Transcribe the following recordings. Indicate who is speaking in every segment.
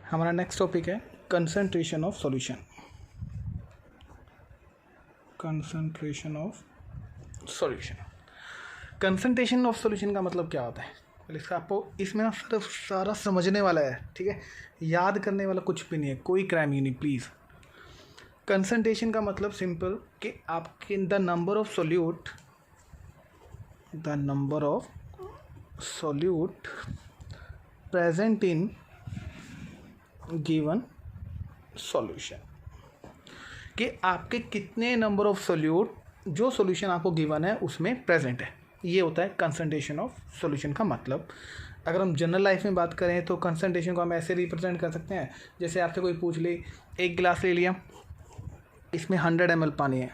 Speaker 1: हमारा next topic है concentration of solution. Concentration of solution. Concentration of solution का मतलब क्या होता है? इसका आपको इसमें ना सिर्फ सारा समझने वाला है, ठीक है, याद करने वाला कुछ भी नहीं है, कोई क्राइम ही नहीं प्लीज़। कंसंट्रेशन का मतलब सिंपल कि आपके the number of solute present in given solution, कि आपके कितने नंबर ऑफ सोल्यूट जो सॉल्यूशन आपको गिवन है उसमें प्रेजेंट है, ये होता है कंसंट्रेशन ऑफ सॉल्यूशन का मतलब। अगर हम जनरल लाइफ में बात करें तो कंसंट्रेशन को हम ऐसे रिप्रेजेंट कर सकते हैं, जैसे आपसे कोई पूछ ले, एक गिलास ले लिया, इसमें 100 ml पानी है,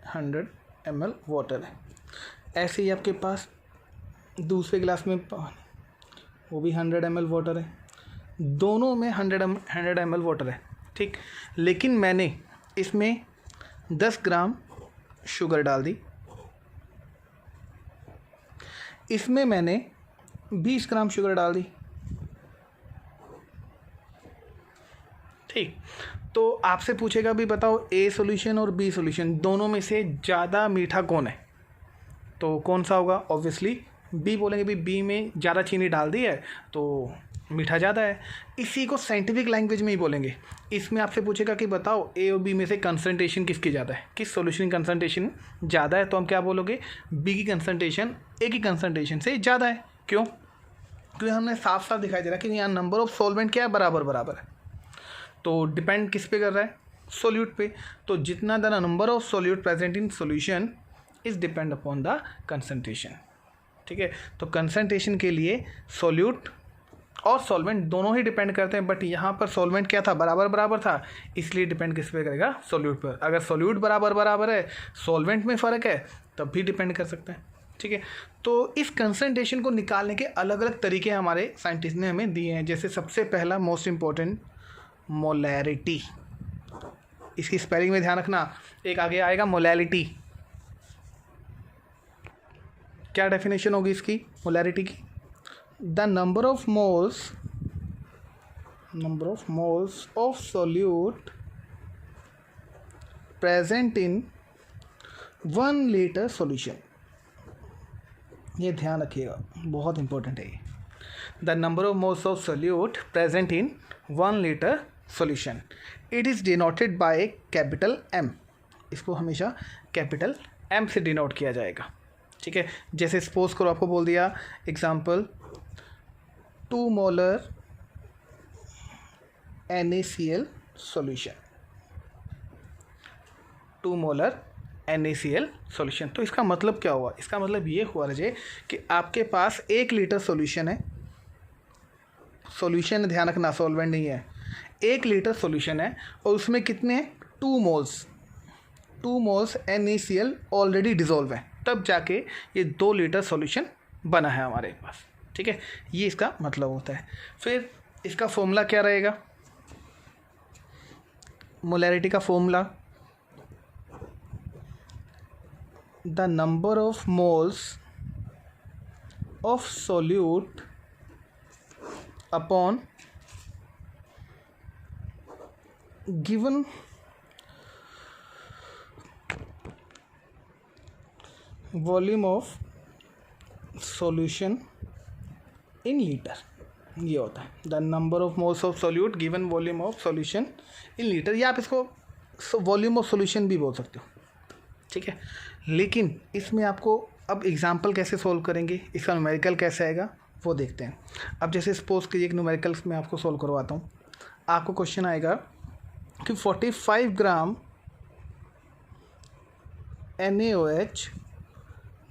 Speaker 1: 100 ml वाटर है। ऐसे ही आपके पास दूसरे गिलास में वो भी 100 ml वाटर है, दोनों में 100 ml वाटर है, ठीक। लेकिन मैंने इसमें 10 ग्राम शुगर डाल दी, इसमें मैंने 20 ग्राम शुगर डाल दी, ठीक। तो आपसे पूछेगा भी बताओ ए सॉल्यूशन और बी सॉल्यूशन दोनों में से ज़्यादा मीठा कौन है, तो कौन सा होगा? ऑब्वियसली बी बोलेंगे, भी बी में ज़्यादा चीनी डाल दी है तो मीठा ज़्यादा है। इसी को साइंटिफिक लैंग्वेज में ही बोलेंगे। इसमें आपसे पूछेगा कि बताओ ए और बी में से कंसंट्रेशन किसकी ज़्यादा है, किस सॉल्यूशन की कंसंट्रेशन ज़्यादा है, तो हम क्या बोलोगे? बी की कंसंट्रेशन ए की कंसंट्रेशन से ज़्यादा है। क्यों? क्योंकि हमने साफ साफ दिखाई दे रहा है कि यहाँ नंबर ऑफ सॉल्वेंट क्या है, बराबर है। तो डिपेंड किस पे कर रहा है? सोल्यूट पे। तो जितना the number of solute present in solution is depend upon the concentration, ठीक है। तो कंसंट्रेशन के लिए सोल्यूट और सॉल्वेंट दोनों ही डिपेंड करते हैं, बट यहाँ पर सॉल्वेंट क्या था? बराबर था, इसलिए डिपेंड किस पे करेगा? सोल्यूट पर। अगर सोल्यूट बराबर है, सॉल्वेंट में फ़र्क है, तब भी डिपेंड कर सकते हैं, ठीक है। तो इस कंसंट्रेशन को निकालने के अलग अलग तरीके हमारे साइंटिस्ट ने हमें दिए हैं। जैसे सबसे पहला मोस्ट इम्पॉर्टेंट, मोलैरिटी। इसकी स्पेलिंग में ध्यान रखना, एक आगे आएगा मोलैलिटी। क्या डेफिनेशन होगी इसकी मोलैरिटी की? The number of moles of solute present in 1 litre solution. ये ध्यान रखिएगा, बहुत इंपॉर्टेंट है ये। The number of moles of solute present in 1 litre solution, it is denoted by capital M। इसको हमेशा कैपिटल M से डिनोट किया जाएगा, ठीक है। जैसे सपोज करो आपको बोल दिया example 2 molar NaCl solution, 2 molar NaCl solution. तो इसका मतलब क्या हुआ? इसका मतलब ये हुआ रजे कि आपके पास 1 लीटर सॉल्यूशन है, सॉल्यूशन ध्यान रखना, सॉल्वेंट नहीं है। 1 लीटर सॉल्यूशन है और उसमें कितने? 2 मोल्स NaCl ऑलरेडी डिज़ोल्व है, तब जाके ये 2 लीटर सॉल्यूशन बना है हमारे पास, ठीक है। ये इसका मतलब होता है। फिर इसका फॉर्मूला क्या रहेगा? मोलैरिटी का formula, the number of moles of solute upon given volume of solution in litre. ये होता है the number of moles of solute given volume of solution in litre, या आप इसको वॉल्यूम ऑफ सॉल्यूशन भी बोल सकते हो, ठीक है। लेकिन इसमें आपको अब एग्जांपल कैसे सॉल्व करेंगे, इसका न्यूमेरिकल कैसे आएगा वो देखते हैं। अब जैसे सपोज कीजिए एक न्यूमेरिकल में आपको सॉल्व करवाता हूँ। आपको क्वेश्चन आएगा कि 45 ग्राम NaOH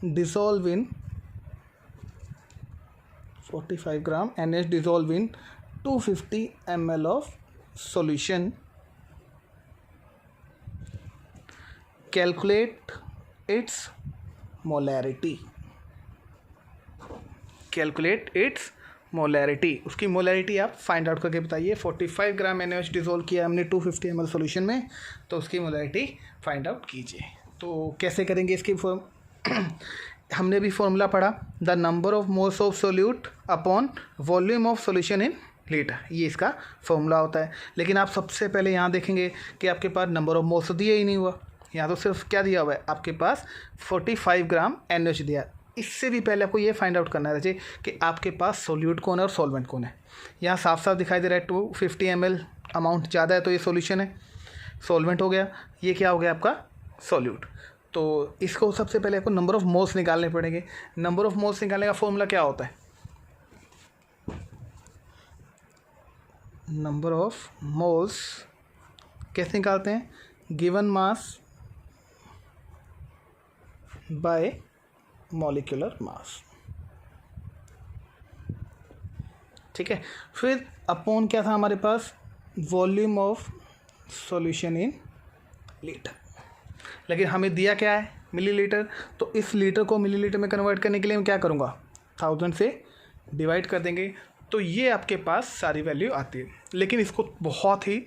Speaker 1: dissolve in 45 gram NaOH dissolve in 250 ml of solution, calculate its molarity. उसकी मोलैरिटी आप फाइंड आउट करके बताइए। 45 ग्राम NaOH डिसॉल्व किया हमने 250 ml सॉल्यूशन में, तो उसकी मोलैरिटी फाइंड आउट कीजिए। तो कैसे करेंगे इसकी हमने भी फॉर्मूला पढ़ा, the number of moles of solute upon volume of solution in litre, ये इसका फॉर्मूला होता है। लेकिन आप सबसे पहले यहाँ देखेंगे कि आपके पास नंबर ऑफ मोल्स दिया ही नहीं हुआ, यहाँ तो सिर्फ क्या दिया हुआ है, आपके पास 45 ग्राम NaOH दिया। इससे भी पहले आपको ये फाइंड आउट करना चाहिए कि आपके पास सोल्यूट कौन है और सॉल्वेंट कौन है। यहाँ साफ साफ दिखाई दे रहा है 250 ml अमाउंट ज़्यादा है तो ये सॉल्यूशन है, सॉल्वेंट हो गया, ये क्या हो गया आपका सोल्यूट। तो इसको सबसे पहले आपको नंबर ऑफ मोल्स निकालने पड़ेंगे। नंबर ऑफ मोल्स निकालने का फॉर्मूला क्या होता है, नंबर ऑफ मोल्स कैसे निकालते हैं, given mass by molecular mass, ठीक है। फिर अपॉन क्या था हमारे पास, volume of solution in litre. लेकिन हमें दिया क्या है, मिलीलीटर, तो इस लीटर को मिलीलीटर में कन्वर्ट करने के लिए मैं क्या करूँगा, 1000 से डिवाइड कर देंगे, तो ये आपके पास सारी वैल्यू आती है। लेकिन इसको बहुत ही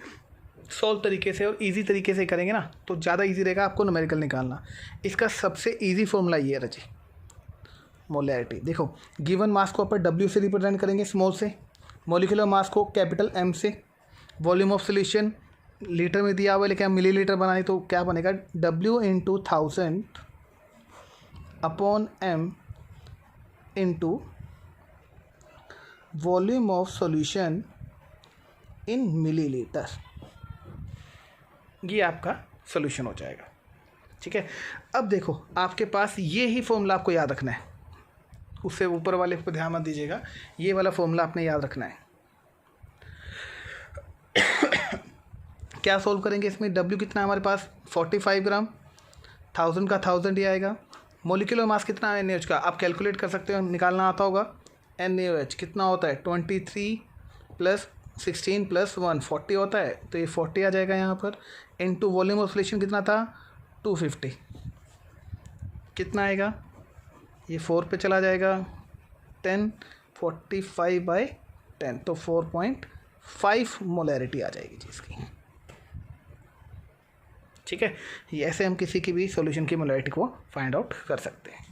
Speaker 1: सॉल्व तरीके से और इजी तरीके से करेंगे ना तो ज़्यादा इजी रहेगा आपको न्यूमेरिकल निकालना। इसका सबसे इजी फॉर्मूला ये है जी, मोलैरिटी। देखो गिवन मास को अपन W से रिप्रेजेंट करेंगे, स्मॉल से, मॉलिक्यूलर मास को कैपिटल M से, वॉल्यूम ऑफ सॉल्यूशन लीटर में दिया हुआ है लेकिन हम मिलीलीटर बनाए तो क्या बनेगा, W into 1000 upon M into volume of solution in millilitre, ये आपका सॉल्यूशन हो जाएगा, ठीक है। अब देखो आपके पास ये ही फॉर्मूला आपको याद रखना है, उससे ऊपर वाले पर ध्यान मत दीजिएगा, ये वाला फॉर्मूला आपने याद रखना है। क्या सोल्व करेंगे इसमें, W कितना है हमारे पास 45 ग्राम, 1000 का 1000 ही आएगा। मोलिकुलर मास कितना है NaOH का, आप कैलकुलेट कर सकते हो, निकालना आता होगा। NaOH कितना होता है 23 + 16 + 1 40 होता है, तो ये 40 आ जाएगा यहाँ पर। इनटू वॉल्यूम ऑफ सॉल्यूशन कितना था 250, कितना आएगा, ये 4 पे चला जाएगा 10, 45/10 तो 4.5 मोलैरिटी आ जाएगी जी इसकी, ठीक है। ऐसे हम किसी की भी सॉल्यूशन की मोलैरिटी को फाइंड आउट कर सकते हैं।